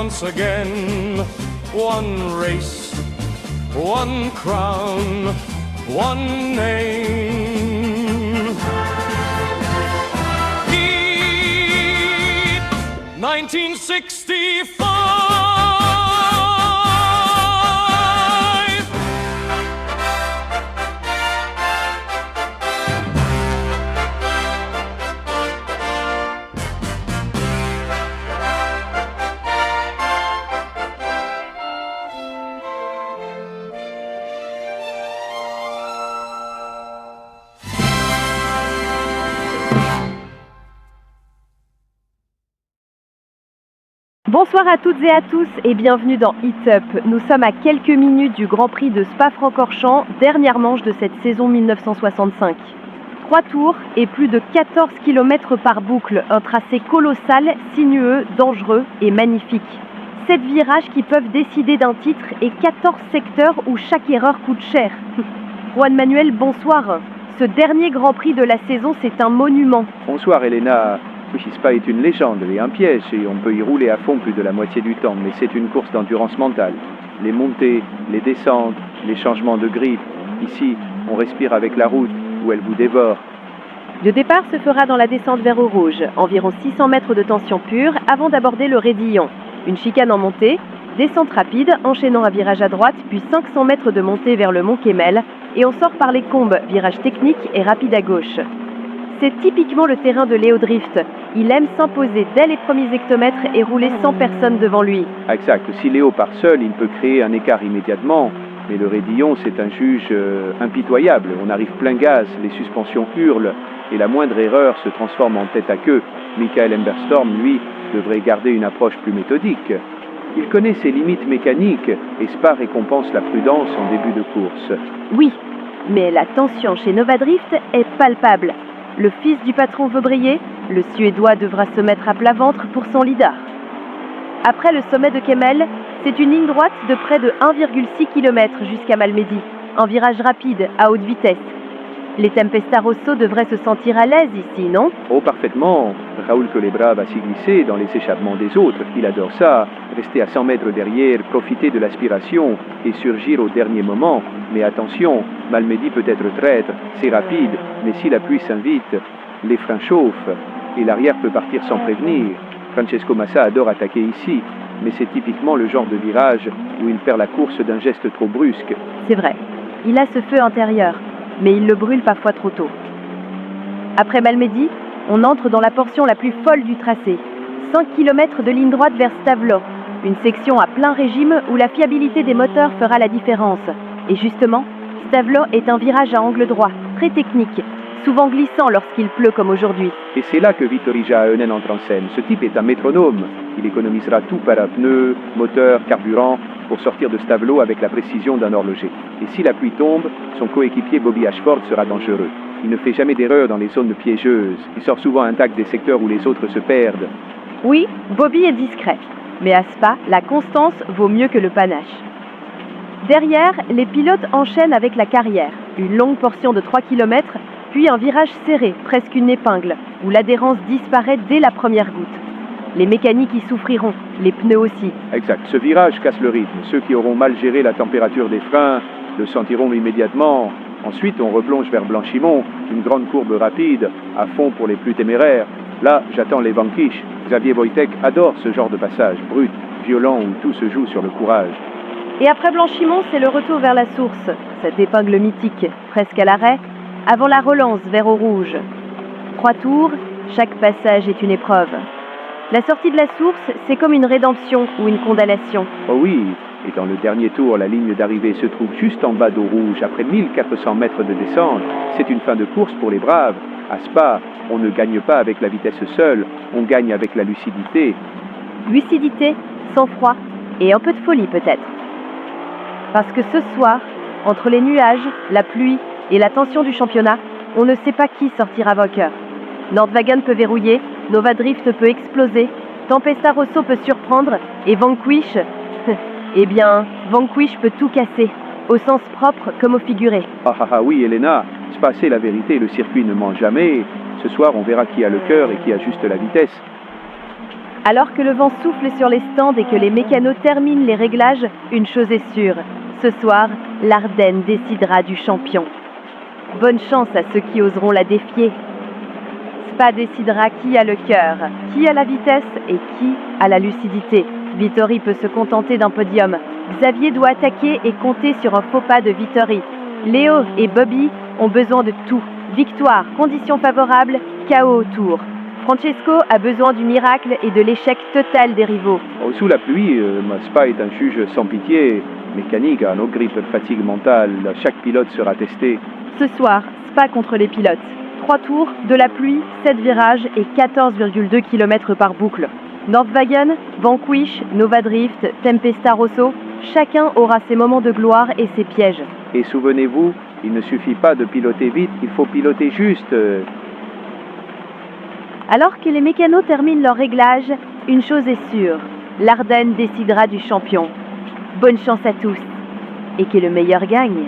once again. One race, one crown, one name. Heat 1965. Bonsoir à toutes et à tous et bienvenue dans Hit Up. Nous sommes à quelques minutes du Grand Prix de Spa-Francorchamps, dernière manche de cette saison 1965. 3 tours et plus de 14 km par boucle, un tracé colossal, sinueux, dangereux et magnifique. 7 virages qui peuvent décider d'un titre et 14 secteurs où chaque erreur coûte cher. Juan Manuel, bonsoir. Ce dernier Grand Prix de la saison, c'est un monument. Bonsoir Elena. Spa est une légende et un piège et on peut y rouler à fond plus de la moitié du temps, mais c'est une course d'endurance mentale. Les montées, les descentes, les changements de grille. Ici, on respire avec la route où elle vous dévore. Le départ se fera dans la descente vers Eau-Rouge, environ 600 mètres de tension pure avant d'aborder le Raidillon. Une chicane en montée, descente rapide enchaînant un virage à droite, puis 500 mètres de montée vers le Mont Kemmel et on sort par les Combes, virage technique et rapide à gauche. C'est typiquement le terrain de Léo Drift. Il aime s'imposer dès les premiers hectomètres et rouler sans personne devant lui. Exact. Si Léo part seul, il peut créer un écart immédiatement. Mais le Raidillon, c'est un juge impitoyable. On arrive plein gaz, les suspensions hurlent et la moindre erreur se transforme en tête à queue. Michael Emberstorm, lui, devrait garder une approche plus méthodique. Il connaît ses limites mécaniques et Spa récompense la prudence en début de course. Oui, mais la tension chez Nova Drift est palpable. Le fils du patron veut briller, le Suédois devra se mettre à plat ventre pour son leader. Après le sommet de Kemmel, c'est une ligne droite de près de 1,6 km jusqu'à Malmedy, un virage rapide à haute vitesse. Les Tempesta Rosso devraient se sentir à l'aise ici, non? Oh, parfaitement. Raoul Colebra va s'y glisser dans les échappements des autres. Il adore ça. Rester à 100 mètres derrière, profiter de l'aspiration et surgir au dernier moment. Mais attention, Malmedy peut être traître. C'est rapide, mais si la pluie s'invite, les freins chauffent et l'arrière peut partir sans prévenir. Francesco Massa adore attaquer ici, mais c'est typiquement le genre de virage où il perd la course d'un geste trop brusque. C'est vrai. Il a ce feu intérieur, mais il le brûle parfois trop tôt. Après Malmedy, on entre dans la portion la plus folle du tracé. 5 km de ligne droite vers Stavelot, une section à plein régime où la fiabilité des moteurs fera la différence. Et justement, Stavelot est un virage à angle droit, très technique, souvent glissant lorsqu'il pleut comme aujourd'hui. Et c'est là que Vittorio Jahonen entre en scène. Ce type est un métronome. Il économisera tout parapneus, moteur, carburant pour sortir de Stavelot avec la précision d'un horloger. Et si la pluie tombe, son coéquipier Bobby Ashford sera dangereux. Il ne fait jamais d'erreur dans les zones piégeuses. Il sort souvent intact des secteurs où les autres se perdent. Oui, Bobby est discret. Mais à Spa, la constance vaut mieux que le panache. Derrière, les pilotes enchaînent avec la carrière. Une longue portion de 3 km, puis un virage serré, presque une épingle, où l'adhérence disparaît dès la première goutte. Les mécaniques y souffriront, les pneus aussi. Exact. Ce virage casse le rythme. Ceux qui auront mal géré la température des freins le sentiront immédiatement. Ensuite, on replonge vers Blanchimont, une grande courbe rapide, à fond pour les plus téméraires. Là, j'attends les Vanquish. Xavier Wojtek adore ce genre de passage, brut, violent, où tout se joue sur le courage. Et après Blanchimont, c'est le retour vers la source, cette épingle mythique, presque à l'arrêt, avant la relance vers Eau-Rouge. 3 tours, chaque passage est une épreuve. La sortie de la source, c'est comme une rédemption ou une condamnation. Oh oui, et dans le dernier tour, la ligne d'arrivée se trouve juste en bas d'Eau-Rouge, après 1400 mètres de descente. C'est une fin de course pour les braves. À Spa, on ne gagne pas avec la vitesse seule, on gagne avec la lucidité. Lucidité, sang-froid et un peu de folie peut-être. Parce que ce soir, entre les nuages, la pluie et la tension du championnat, on ne sait pas qui sortira vainqueur. Nordwagen peut verrouiller, Nova Drift peut exploser, Tempesta Rosso peut surprendre et Vanquish, eh bien, Vanquish peut tout casser, au sens propre comme au figuré. Oui, Elena, Spa, c'est la vérité, le circuit ne ment jamais. Ce soir, on verra qui a le cœur et qui a juste la vitesse. Alors que le vent souffle sur les stands et que les mécanos terminent les réglages, une chose est sûre. Ce soir, l'Ardenne décidera du champion. Bonne chance à ceux qui oseront la défier. Spa décidera qui a le cœur, qui a la vitesse et qui a la lucidité. Vittori peut se contenter d'un podium. Xavier doit attaquer et compter sur un faux pas de Vittori. Léo et Bobby ont besoin de tout. Victoire, conditions favorables, chaos autour. Francesco a besoin du miracle et de l'échec total des rivaux. Sous la pluie, Spa est un juge sans pitié. Mécanique, un grippe, fatigue mentale, chaque pilote sera testé. Ce soir, Spa contre les pilotes. 3 tours, de la pluie, 7 virages et 14,2 km par boucle. Nordwagen, Vanquish, Nova Drift, Tempesta Rosso, chacun aura ses moments de gloire et ses pièges. Et souvenez-vous, il ne suffit pas de piloter vite, il faut piloter juste. Alors que les mécanos terminent leur réglage, une chose est sûre, l'Ardenne décidera du champion. Bonne chance à tous et que le meilleur gagne.